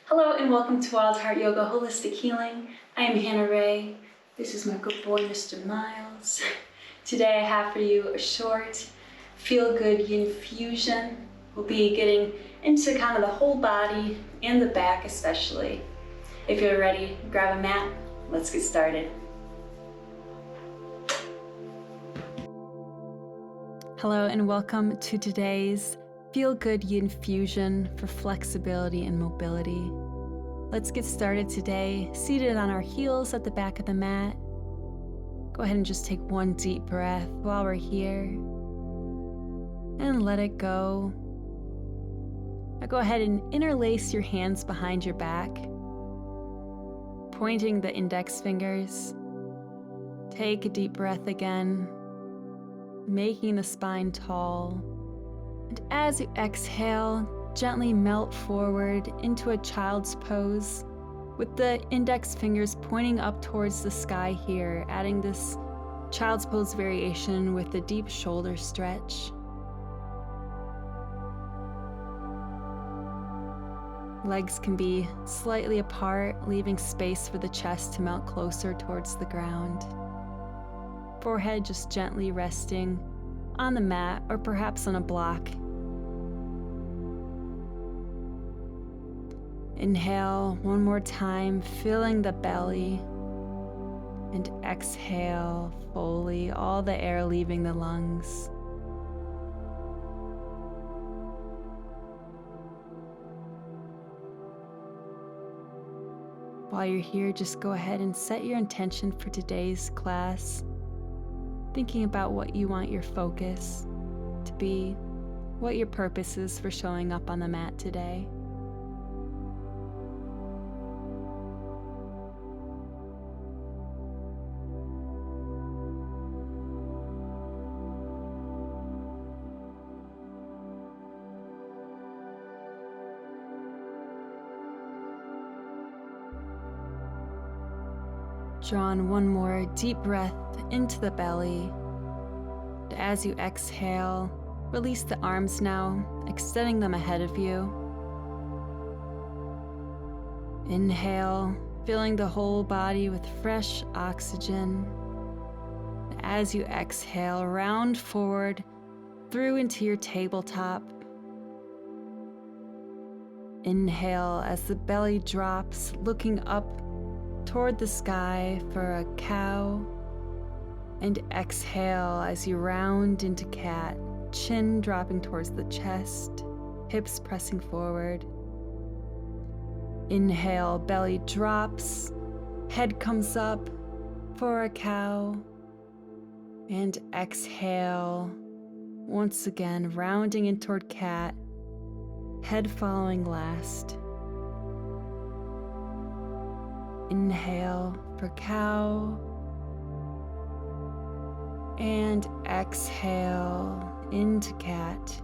Hello and welcome to Wild Heart Yoga Holistic Healing. I am Hannah Ray. This is my good boy, Mr. Miles. Today I have for you a short, feel-good yin fusion. We'll be getting into kind of the whole body and the back especially. If you're ready, grab a mat. Let's get started. Hello and welcome to today's feel-good yin fusion for flexibility and mobility. Let's get started today, seated on our heels at the back of the mat. Go ahead and just take one deep breath while we're here and let it go. Now go ahead and interlace your hands behind your back, pointing the index fingers. Take a deep breath again, making the spine tall. And as you exhale, gently melt forward into a child's pose with the index fingers pointing up towards the sky here, adding this child's pose variation with a deep shoulder stretch. Legs can be slightly apart, leaving space for the chest to melt closer towards the ground. Forehead just gently resting on the mat or perhaps on a block. Inhale one more time, filling the belly, and exhale fully, all the air leaving the lungs. While you're here, just go ahead and set your intention for today's class, thinking about what you want your focus to be, what your purpose is for showing up on the mat today. Draw in one more deep breath into the belly. And as you exhale, release the arms now, extending them ahead of you. Inhale, filling the whole body with fresh oxygen. And as you exhale, round forward through into your tabletop. Inhale as the belly drops, looking up toward the sky for a cow, and exhale as you round into cat, chin dropping towards the chest, hips pressing forward. Inhale, belly drops, head comes up for a cow, and exhale, once again rounding in toward cat, head following last. Inhale for cow, and exhale into cat.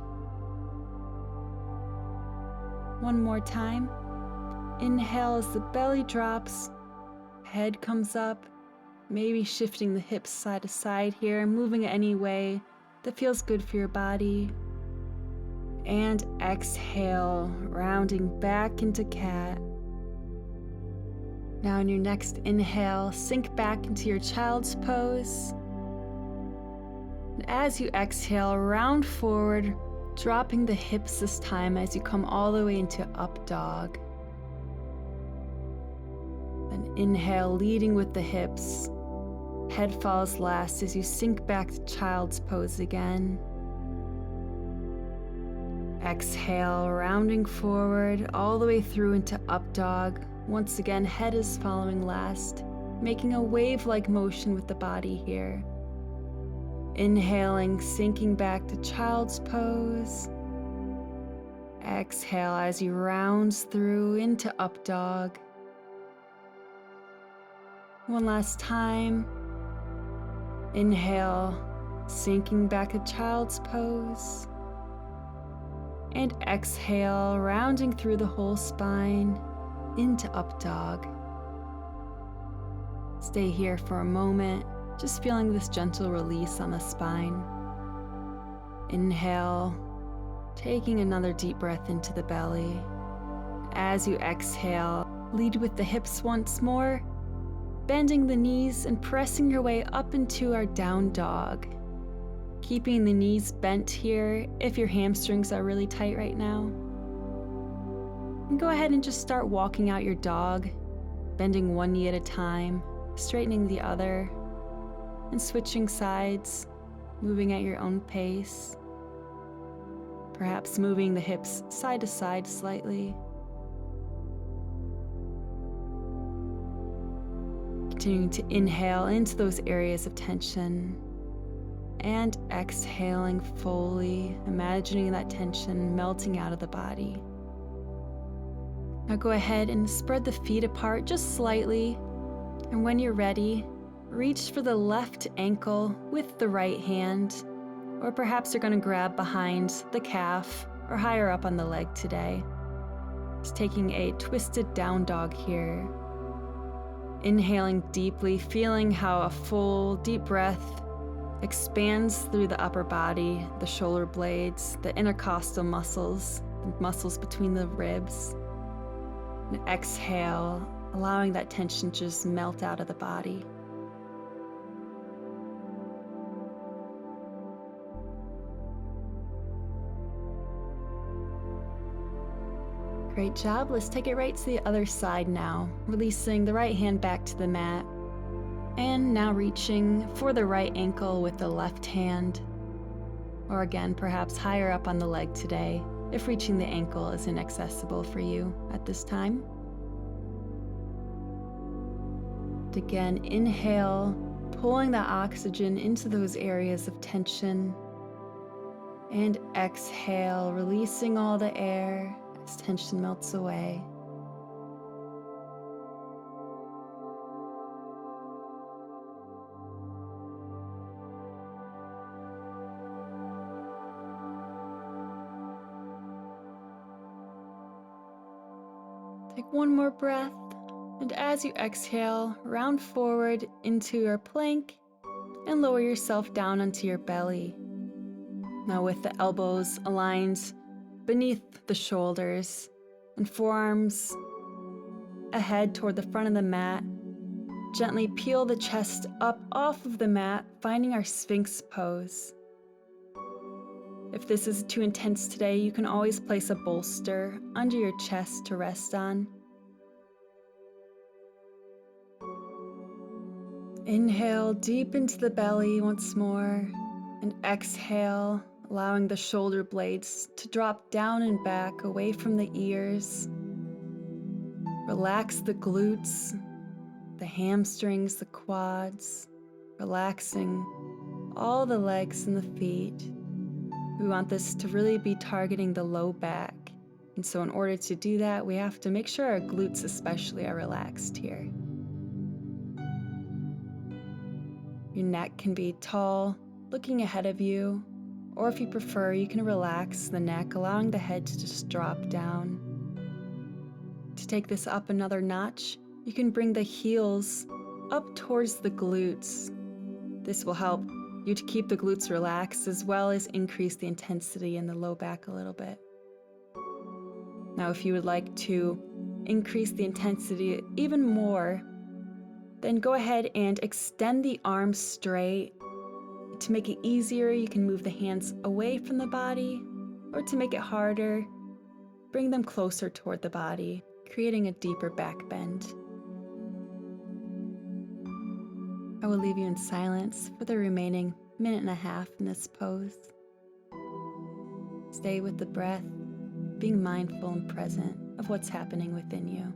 One more time. Inhale as the belly drops, head comes up, maybe shifting the hips side to side here, moving it any way that feels good for your body. And exhale, rounding back into cat. Now in your next inhale, sink back into your child's pose. And as you exhale, round forward, dropping the hips this time as you come all the way into up dog. Then inhale, leading with the hips. Head falls last as you sink back to child's pose again. Exhale, rounding forward all the way through into up dog. Once again, head is following last, making a wave-like motion with the body here. Inhaling, sinking back to child's pose. Exhale as you round through into up dog. One last time. Inhale, sinking back to child's pose. And exhale, rounding through the whole spine into up dog. Stay here for a moment, just feeling this gentle release on the spine. Inhale, taking another deep breath into the belly. as you exhale, lead with the hips once more, bending the knees and pressing your way up into our down dog. Keeping the knees bent here if your hamstrings are really tight right now. And go ahead and just start walking out your dog, bending one knee at a time, straightening the other, and switching sides, moving at your own pace. Perhaps moving the hips side to side slightly. Continuing to inhale into those areas of tension and exhaling fully, imagining that tension melting out of the body. Now go ahead and spread the feet apart just slightly, and when you're ready, reach for the left ankle with the right hand, or perhaps you're going to grab behind the calf or higher up on the leg today. Just taking a twisted down dog here. Inhaling deeply, feeling how a full, deep breath expands through the upper body, the shoulder blades, the intercostal muscles, the muscles between the ribs. And exhale, allowing that tension to just melt out of the body. Great job. Let's take it right to the other side now, releasing the right hand back to the mat. And now reaching for the right ankle with the left hand, or again, perhaps higher up on the leg today, if reaching the ankle is inaccessible for you at this time. And again, inhale, pulling that oxygen into those areas of tension, and exhale, releasing all the air as tension melts away. Take one more breath, and as you exhale, round forward into your plank and lower yourself down onto your belly. Now with the elbows aligned beneath the shoulders and forearms ahead toward the front of the mat, gently peel the chest up off of the mat, finding our Sphinx pose. If this is too intense today, you can always place a bolster under your chest to rest on. Inhale deep into the belly once more, and exhale, allowing the shoulder blades to drop down and back away from the ears. Relax the glutes, the hamstrings, the quads, relaxing all the legs and the feet. We want this to really be targeting the low back. And so in order to do that, we have to make sure our glutes especially are relaxed here. Your neck can be tall, looking ahead of you, or if you prefer, you can relax the neck, allowing the head to just drop down. To take this up another notch, you can bring the heels up towards the glutes. This will help you to keep the glutes relaxed as well as increase the intensity in the low back a little bit. Now, if you would like to increase the intensity even more, then go ahead and extend the arms straight. To make it easier, you can move the hands away from the body, or to make it harder, bring them closer toward the body, creating a deeper back bend. I will leave you in silence for the remaining minute and a half in this pose. Stay with the breath, being mindful and present of what's happening within you.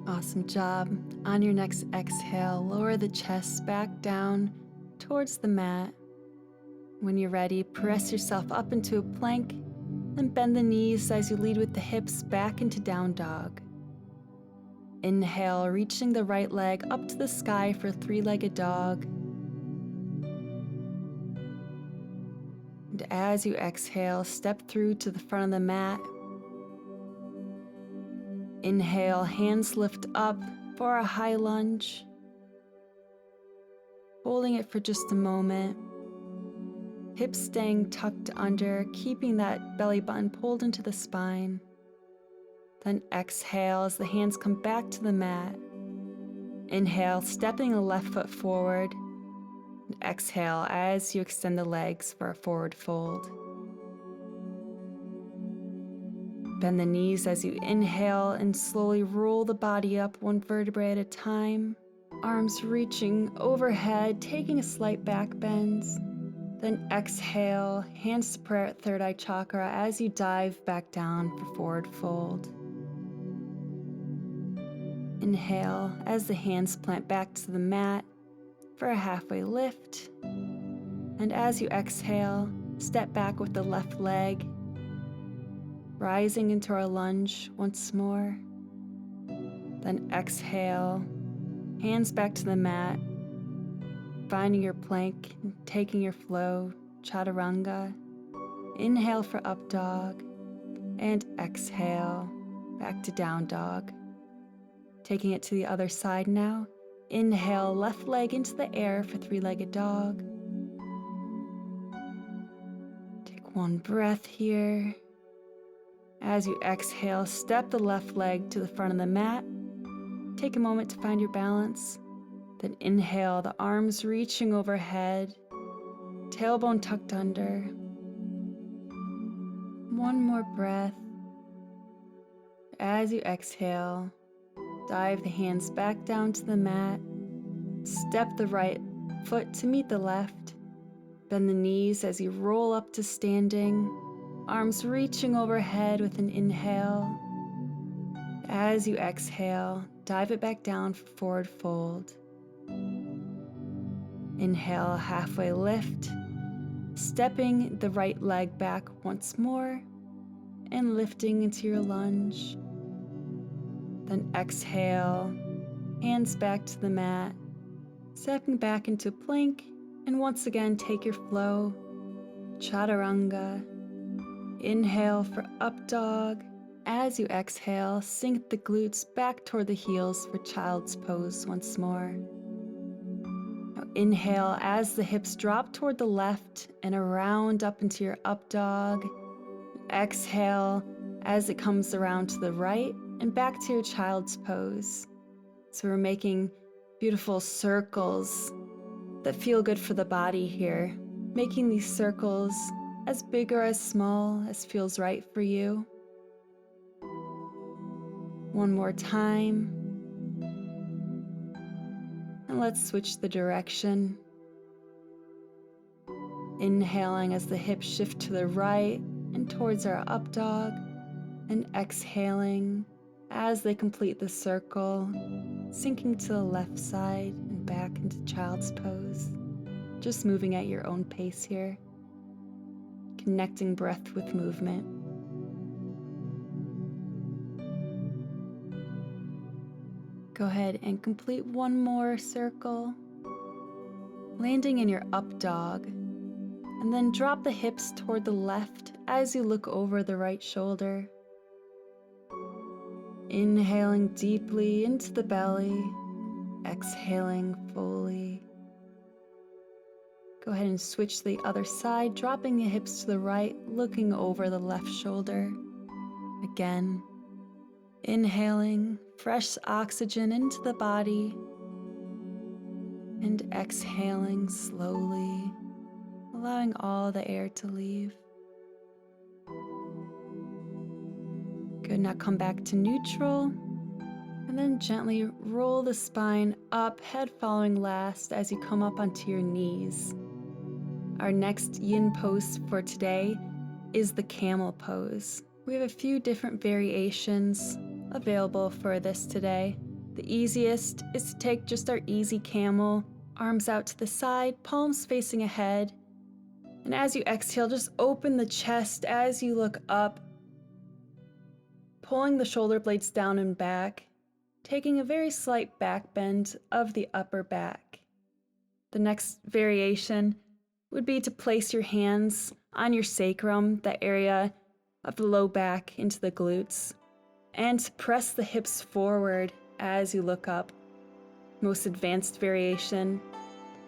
Awesome job. On your next exhale, lower the chest back down towards the mat. When you're ready, press yourself up into a plank and bend the knees as you lead with the hips back into down dog. Inhale, reaching the right leg up to the sky for three-legged dog. And as you exhale, step through to the front of the mat. Inhale, hands lift up for a high lunge. Holding it for just a moment. Hips staying tucked under, keeping that belly button pulled into the spine. Then exhale as the hands come back to the mat. Inhale, stepping the left foot forward. And exhale as you extend the legs for a forward fold. Bend the knees as you inhale and slowly roll the body up one vertebrae at a time. Arms reaching overhead, taking a slight back bend. Then exhale, hands to prayer at third eye chakra as you dive back down for forward fold. Inhale as the hands plant back to the mat for a halfway lift. And as you exhale, step back with the left leg, rising into our lunge once more. Then exhale, hands back to the mat, finding your plank, taking your flow, Chaturanga. Inhale for up dog, and exhale, back to down dog. Taking it to the other side now. Inhale, left leg into the air for three-legged dog. Take one breath here. As you exhale, step the left leg to the front of the mat. Take a moment to find your balance. Then inhale, the arms reaching overhead, tailbone tucked under. One more breath. As you exhale, dive the hands back down to the mat. Step the right foot to meet the left. Bend the knees as you roll up to standing. Arms reaching overhead with an inhale. As you exhale, dive it back down for forward fold. Inhale, halfway lift. Stepping the right leg back once more and lifting into your lunge. Then exhale, hands back to the mat, stepping back into plank, and once again take your flow, Chaturanga. Inhale for up dog. As you exhale, sink the glutes back toward the heels for child's pose once more. Now inhale as the hips drop toward the left and around up into your up dog. Exhale as it comes around to the right and back to your child's pose. So we're making beautiful circles that feel good for the body here. Making these circles as big or as small as feels right for you. One more time. And let's switch the direction. Inhaling as the hips shift to the right and towards our up dog. And exhaling as they complete the circle, sinking to the left side and back into child's pose. Just moving at your own pace here. Connecting breath with movement. Go ahead and complete one more circle, landing in your up dog, and then drop the hips toward the left as you look over the right shoulder. Inhaling deeply into the belly, exhaling fully. Go ahead and switch to the other side, dropping the hips to the right, looking over the left shoulder. Again, inhaling fresh oxygen into the body and exhaling slowly, allowing all the air to leave. Good, now come back to neutral and then gently roll the spine up, head following last as you come up onto your knees. Our next yin pose for today is the camel pose. We have a few different variations available for this today. The easiest is to take just our easy camel, arms out to the side, palms facing ahead. And as you exhale, just open the chest as you look up, pulling the shoulder blades down and back, taking a very slight back bend of the upper back. The next variation would be to place your hands on your sacrum, the area of the low back into the glutes, and to press the hips forward as you look up. Most advanced variation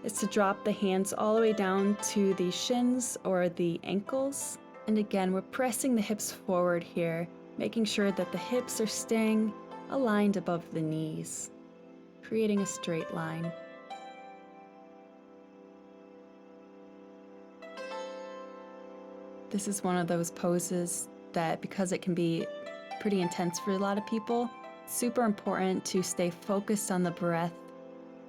is to drop the hands all the way down to the shins or the ankles. And again, we're pressing the hips forward here, making sure that the hips are staying aligned above the knees, creating a straight line. This is one of those poses that, because it can be pretty intense for a lot of people, it's super important to stay focused on the breath,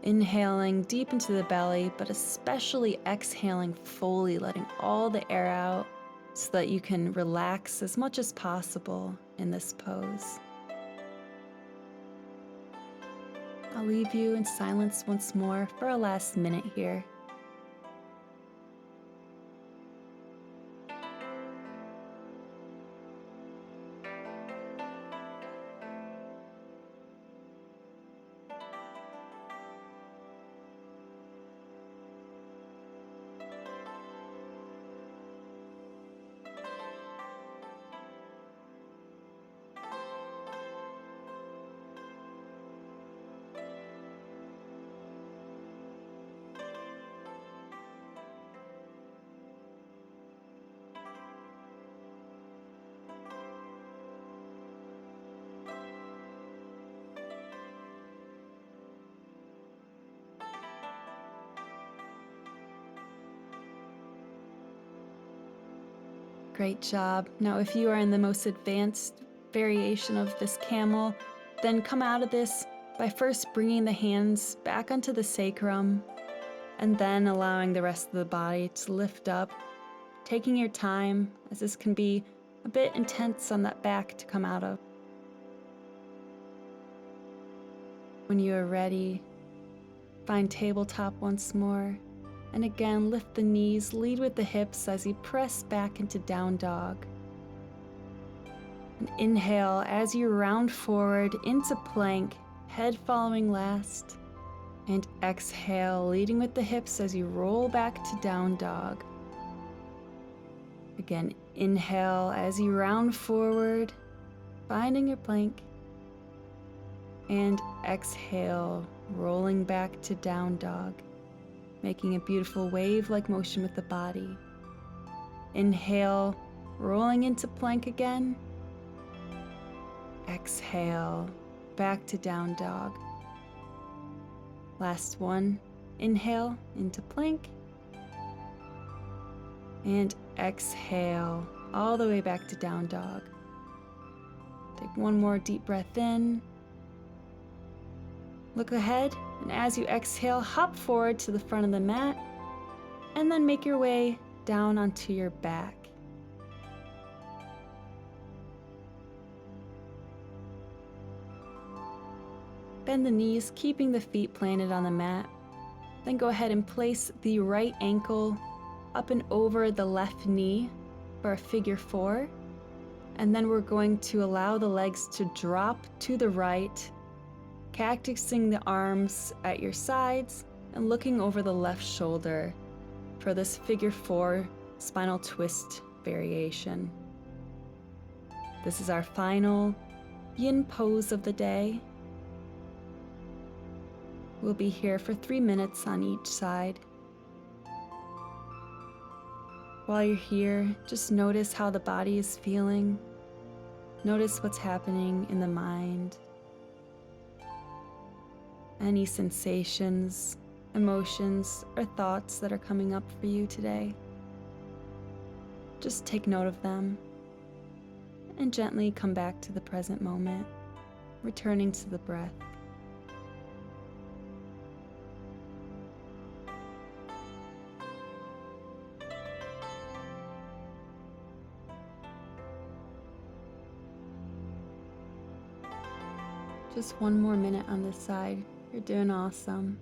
inhaling deep into the belly, but especially exhaling fully, letting all the air out so that you can relax as much as possible in this pose. I'll leave you in silence once more for a last minute here. Great job. Now, if you are in the most advanced variation of this camel, then come out of this by first bringing the hands back onto the sacrum and then allowing the rest of the body to lift up, taking your time, as this can be a bit intense on that back to come out of. When you are ready, find tabletop once more. And again, lift the knees, lead with the hips as you press back into down dog. And inhale as you round forward into plank, head following last. And exhale, leading with the hips as you roll back to down dog. Again, inhale as you round forward, finding your plank. And exhale, rolling back to down dog, making a beautiful wave-like motion with the body. Inhale, rolling into plank again. Exhale, back to down dog. Last one, inhale into plank. And exhale, all the way back to down dog. Take one more deep breath in. Look ahead, and as you exhale, hop forward to the front of the mat, and then make your way down onto your back. Bend the knees, keeping the feet planted on the mat. Then go ahead and place the right ankle up and over the left knee for a figure 4. And then we're going to allow the legs to drop to the right, cactusing the arms at your sides and looking over the left shoulder for this figure 4 spinal twist variation. This is our final yin pose of the day. We'll be here for 3 minutes on each side. While you're here, just notice how the body is feeling. Notice what's happening in the mind. Any sensations, emotions, or thoughts that are coming up for you today. Just take note of them and gently come back to the present moment, returning to the breath. Just one more minute on this side. You're doing awesome.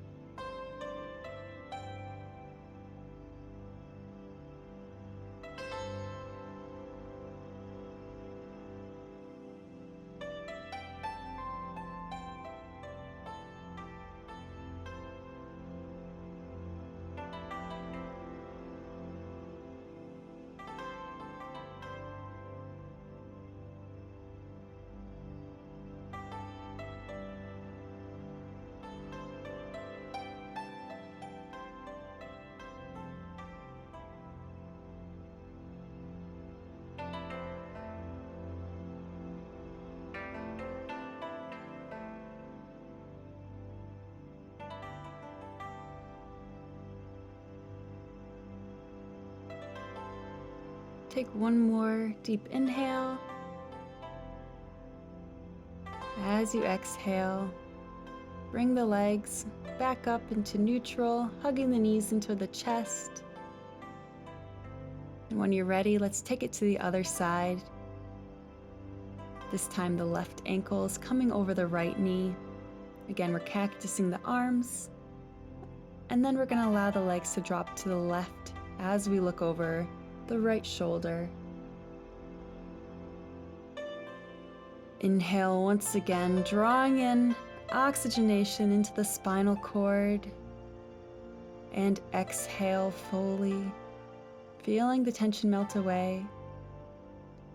Take one more deep inhale. As you exhale, bring the legs back up into neutral, hugging the knees into the chest. And when you're ready, let's take it to the other side. This time the left ankle is coming over the right knee. Again, we're cactusing the arms. And then we're going to allow the legs to drop to the left as we look over the right shoulder. Inhale once again, drawing in oxygenation into the spinal cord. And exhale fully, feeling the tension melt away.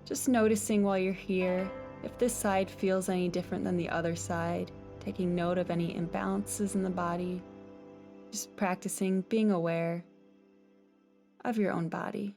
Just noticing while you're here if this side feels any different than the other side, taking note of any imbalances in the body. Just practicing being aware of your own body.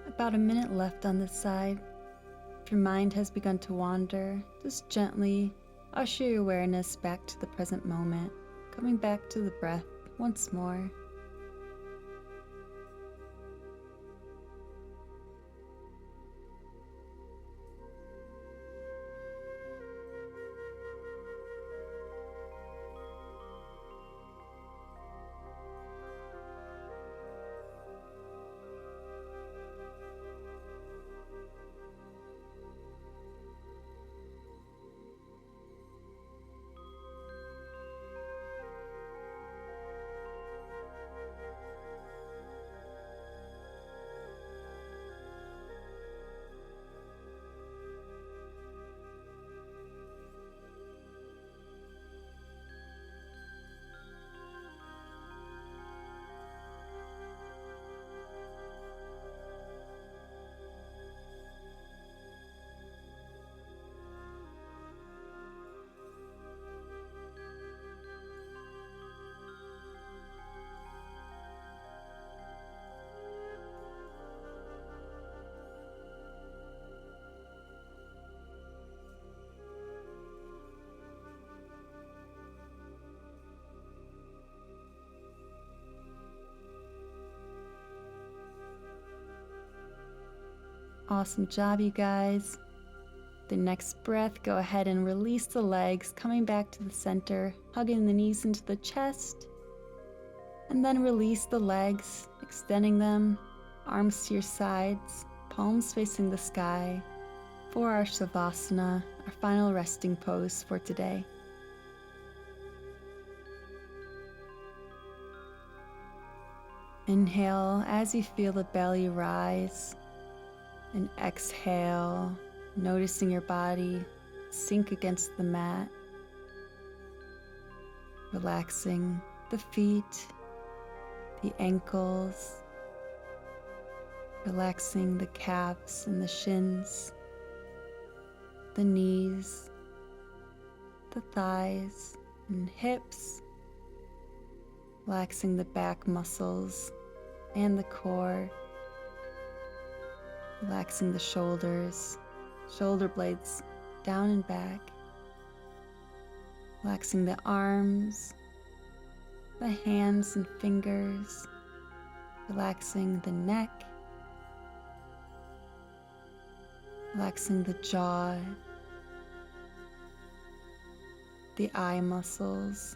About a minute left on this side. If your mind has begun to wander, just gently usher your awareness back to the present moment, coming back to the breath once more. Awesome job, you guys. The next breath, go ahead and release the legs, coming back to the center, hugging the knees into the chest. And then release the legs, extending them, arms to your sides, palms facing the sky, for our Savasana, our final resting pose for today. Inhale as you feel the belly rise, and exhale, noticing your body sink against the mat. relaxing the feet, the ankles, relaxing the calves and the shins, the knees, the thighs and hips, relaxing the back muscles and the core, relaxing the shoulders, shoulder blades down and back, relaxing the arms, the hands and fingers, relaxing the neck, relaxing the jaw, the eye muscles,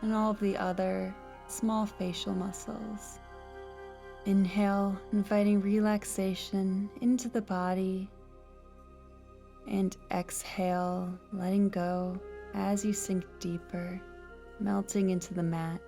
and all of the other small facial muscles. Inhale, inviting relaxation into the body, and exhale, letting go as you sink deeper, melting into the mat.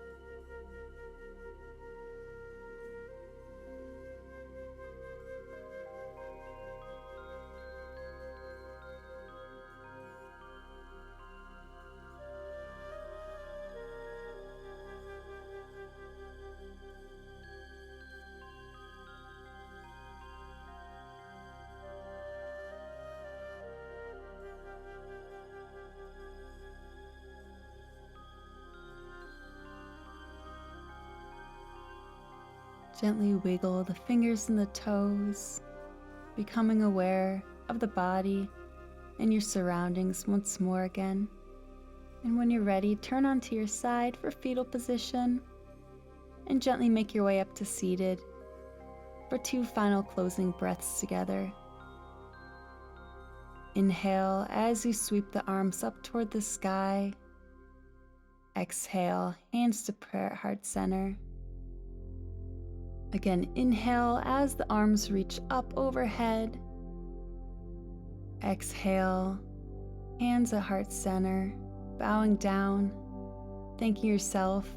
Gently wiggle the fingers and the toes, becoming aware of the body and your surroundings once more again. And when you're ready, turn onto your side for fetal position and gently make your way up to seated for 2 final closing breaths together. Inhale as you sweep the arms up toward the sky. Exhale, hands to prayer at heart center. Again, inhale as the arms reach up overhead. Exhale, hands at heart center, bowing down, thanking yourself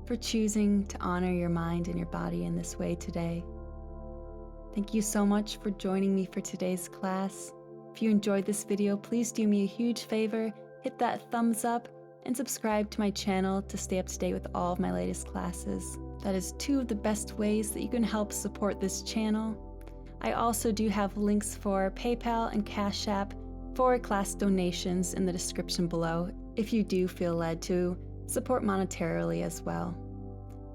for choosing to honor your mind and your body in this way today. Thank you so much for joining me for today's class. If you enjoyed this video, please do me a huge favor, hit that thumbs up and subscribe to my channel to stay up to date with all of my latest classes. That is 2 of the best ways that you can help support this channel. I also do have links for PayPal and Cash App for class donations in the description below if you do feel led to support monetarily as well.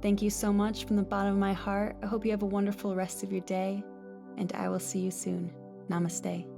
Thank you so much from the bottom of my heart. I hope you have a wonderful rest of your day, and I will see you soon. Namaste.